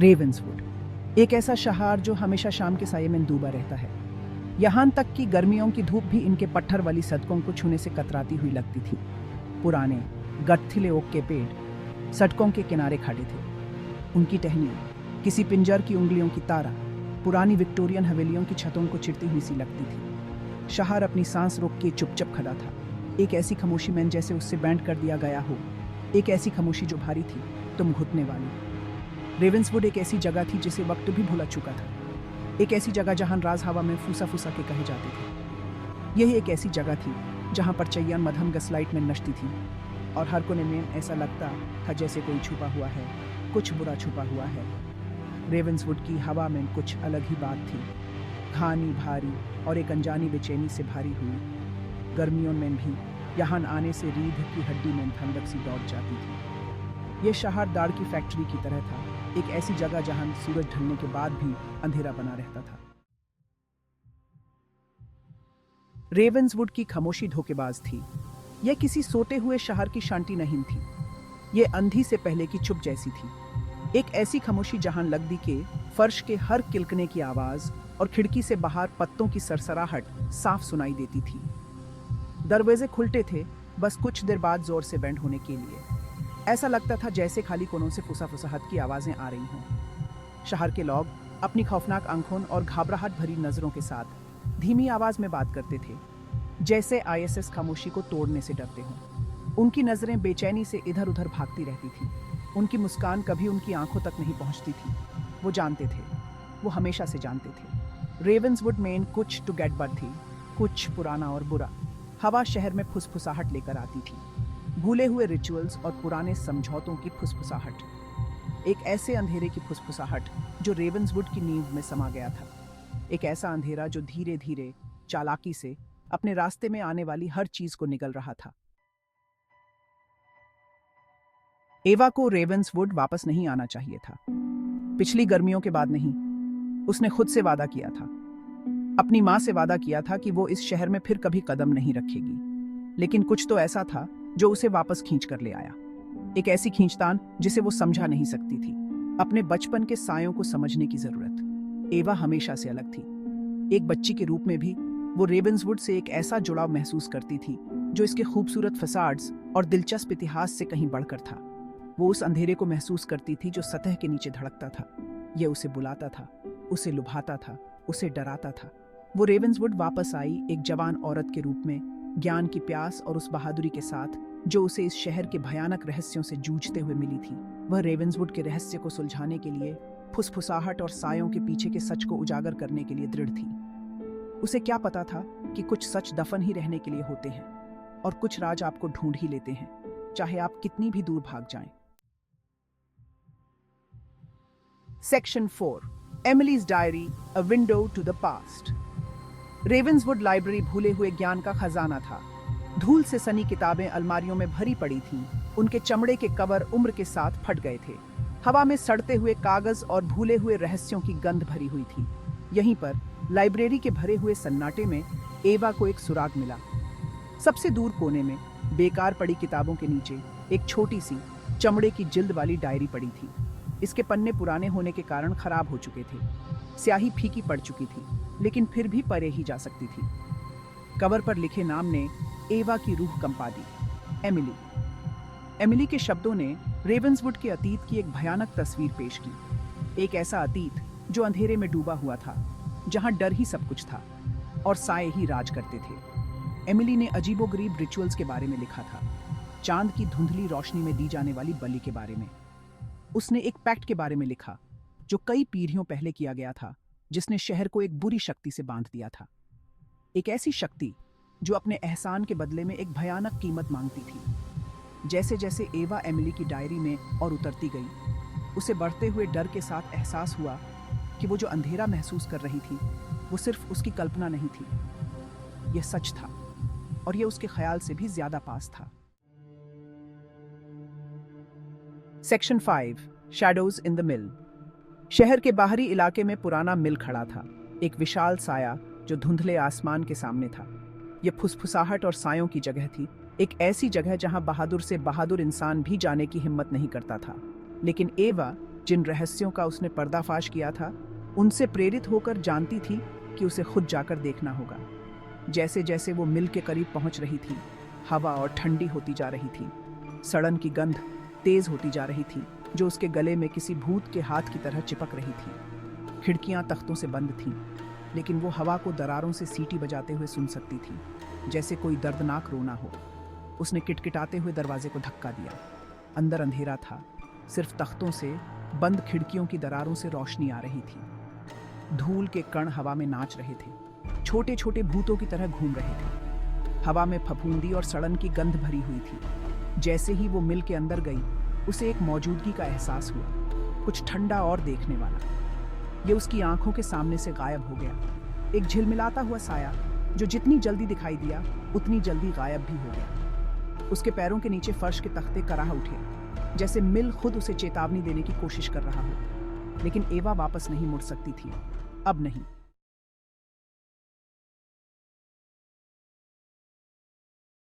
रेवेंसवुड, एक ऐसा शहर जो हमेशा शाम के साये में डूबा रहता है। यहाँ तक कि गर्मियों की धूप भी इनके पत्थर वाली सड़कों को छूने से कतराती हुई लगती थी। पुराने गठिले ओक के पेड़ सड़कों के किनारे खड़े थे, उनकी टहनियाँ किसी पिंजर की उंगलियों की तारा पुरानी विक्टोरियन हवेलियों की छतों को चिरती हुई सी लगती थी। शहर अपनी सांस रोक के चुपचाप खड़ा था, एक ऐसी खामोशी में जैसे उससे बैंड कर दिया गया हो, एक ऐसी खामोशी जो भारी थी तुम घुटने वाली। रेवेंसवुड एक ऐसी जगह थी जिसे वक्त भी भुला चुका था, एक ऐसी जगह जहां राज हवा में फूसा फूसा के कहे जाते थे। यही एक ऐसी जगह थी जहां परचैया मध्यम गसलाइट में नचती थी और हर कोने में ऐसा लगता था जैसे कोई छुपा हुआ है, कुछ बुरा छुपा हुआ है। रेवेंसवुड की हवा में कुछ अलग ही बात थी, घानी भारी और एक अनजानी बेचैनी से भारी हुई। गर्मियों में भी यहाँ आने से रीढ़ की हड्डी में ठंडक सी दौड़ जाती थी। ये शहर दाढ़ की फैक्ट्री की तरह था, एक ऐसी जगह जहां सूरज ढलने के बाद भी अंधेरा बना रहता था। रेवेंसवुड की खामोशी धोखेबाज थी। यह किसी सोते हुए शहर की शांति नहीं थी, यह अंधी से पहले की चुप जैसी थी। एक ऐसी खामोशी जहां लगदी के फर्श के हर किलकने की आवाज और खिड़की से बाहर पत्तों की सरसराहट साफ सुनाई देती थी। दरवाजे खुलते थे बस कुछ देर बाद जोर से बंद होने के लिए। ऐसा लगता था जैसे खाली कोनों से फुसाफुसाहट की आवाजें आ रही हों। शहर के लोग अपनी खौफनाक आंखों और घबराहट भरी नजरों के साथ धीमी आवाज में बात करते थे, जैसे आईएसएस खामोशी को तोड़ने से डरते हों। उनकी नजरें बेचैनी से इधर उधर भागती रहती थी, उनकी मुस्कान कभी उनकी आंखों तक नहीं पहुंचती थी। वो जानते थे, वो हमेशा से जानते थे, रेवेंसवुड में कुछ टू गेट बट थी, कुछ पुराना और बुरा। हवा शहर में फुसफुसाहट लेकर आती थी, भूले हुए रिचुअल्स और पुराने समझौतों की फुसफुसाहट। एक ऐसे अंधेरे की फुसफुसाहट जो रेवेंसवुड की नींव में समा गया था, एक ऐसा अंधेरा जो धीरे धीरे चालाकी से अपने रास्ते में आने वाली हर चीज को निगल रहा था। एवा को रेवेंसवुड वापस नहीं आना चाहिए था, पिछली गर्मियों के बाद नहीं। उसने खुद से वादा किया था, अपनी मां से वादा किया था कि वो इस शहर में फिर कभी कदम नहीं रखेगी। लेकिन कुछ तो ऐसा था जो उसे वापस खींच कर ले आया, एक ऐसी खींचतान जिसे वो समझा नहीं सकती थी। अपने बचपन के सायों को समझने की जरूरत। एवा हमेशा से अलग थी। एक बच्ची के रूप में भी वो रेवेंसवुड से एक ऐसा जुड़ाव महसूस करती थी जो इसके खूबसूरत फसाड्स और दिलचस्प इतिहास से कहीं बढ़कर था। वो उस अंधेरे को महसूस करती थी जो सतह के नीचे धड़कता था। यह उसे बुलाता था, उसे लुभाता था, उसे डराता था। वो रेवेंसवुड वापस आई एक जवान औरत के रूप में, ज्ञान की प्यास और उस बहादुरी के साथ जो उसे इस शहर के भयानक रहस्यों से जूझते हुए मिली थी। वह रेवेंसवुड के रहस्य को सुलझाने के लिए, फुसफुसाहट और सायों के पीछे के सच को उजागर करने के लिए दृढ़ थी। उसे क्या पता था कि कुछ सच दफन ही रहने के लिए होते हैं और कुछ राज आपको ढूंढ ही लेते हैं, चाहे आप कितनी भी दूर भाग जाएं। Section 4, Emily's diary, a window to the past. Ravenswood library भूले हुए ज्ञान का खजाना था। धूल से सनी किताबें अलमारियों में भरी पड़ी थीं, उनके चमड़े के कवर उम्र के साथ फट गए थे। हवा में सड़ते हुए कागज और भूले हुए रहस्यों की गंध भरी हुई थी। यहीं पर लाइब्रेरी के भरे हुए सन्नाटे में एवा को एक सुराग मिला। सबसे दूर कोने में बेकार पड़ी किताबों के नीचे एक छोटी सी चमड़े की जिल्द वाली डायरी पड़ी थी। इसके पन्ने पुराने होने के कारण खराब हो चुके थे, स्याही फीकी पड़ चुकी थी, लेकिन फिर भी पढ़ी ही जा सकती थी। कवर पर लिखे नाम ने एवा की रूह कंपा दी, एमिली। एमिली के शब्दों ने रेवेंसवुड के अतीत की एक भयानक तस्वीर पेश की, एक ऐसा अतीत जो अंधेरे में डूबा हुआ था, जहां डर ही सब कुछ था और साए ही राज करते थे। एमिली ने अजीबोगरीब रिचुअल्स के बारे में लिखा था, चांद की धुंधली रोशनी में दी जाने वाली बलि के बारे में। उसने एक पैक्ट के बारे में लिखा जो कई पीढ़ियों पहले किया गया था, जिसने शहर को एक बुरी शक्ति से बांध दिया था। एक ऐसी शक्ति जो अपने एहसान के बदले में एक भयानक कीमत मांगती थी। जैसे जैसे एवा एमिली की डायरी में और उतरती गई, उसे बढ़ते हुए डर के साथ एहसास हुआ कि वो जो अंधेरा महसूस कर रही थी वो सिर्फ उसकी कल्पना नहीं थी, यह सच था और यह उसके ख्याल से भी ज्यादा पास था। Section 5, shadows in the mill. शहर के बाहरी इलाके में पुराना मिल खड़ा था, एक विशाल साया जो धुंधले आसमान के सामने था। यह फुसफुसाहट और सायों की जगह थी, एक ऐसी जगह जहां बहादुर से बहादुर इंसान भी जाने की हिम्मत नहीं करता था। लेकिन एवा जिन रहस्यों का उसने पर्दाफाश किया था, उनसे प्रेरित होकर जानती थी कि उसे खुद जाकर देखना होगा। जैसे जैसे वो मिल के करीब पहुंच रही थी, हवा और ठंडी होती जा रही थी। सड़न की गंध तेज होती जा रही थी, जो उसके गले में किसी भूत के हाथ की तरह चिपक रही थी। खिड़कियां तख्तों से बंद थीं, लेकिन वो हवा को दरारों से सीटी बजाते हुए सुन सकती थी, जैसे कोई दर्दनाक रोना हो। उसने किटकिटाते हुए दरवाजे को धक्का दिया। अंदर अंधेरा था, सिर्फ तख्तों से बंद खिड़कियों की दरारों से रोशनी आ रही थी। धूल के कण हवा में नाच रहे थे, छोटे छोटे भूतों की तरह घूम रहे थे। हवा में फफूंदी और सड़न की गंध भरी हुई थी। जैसे ही वो मिल के अंदर गई, उसे एक मौजूदगी का एहसास हुआ, कुछ ठंडा और देखने वाला। ये उसकी आंखों के सामने से गायब हो गया, एक झिलमिलाता हुआ साया जो जितनी जल्दी दिखाई दिया उतनी जल्दी गायब भी हो गया। उसके पैरों के नीचे फर्श के तख्ते कराह उठे, जैसे मिल खुद उसे चेतावनी देने की कोशिश कर रहा हो। लेकिन एवा वापस नहीं मुड़ सकती थी, अब नहीं।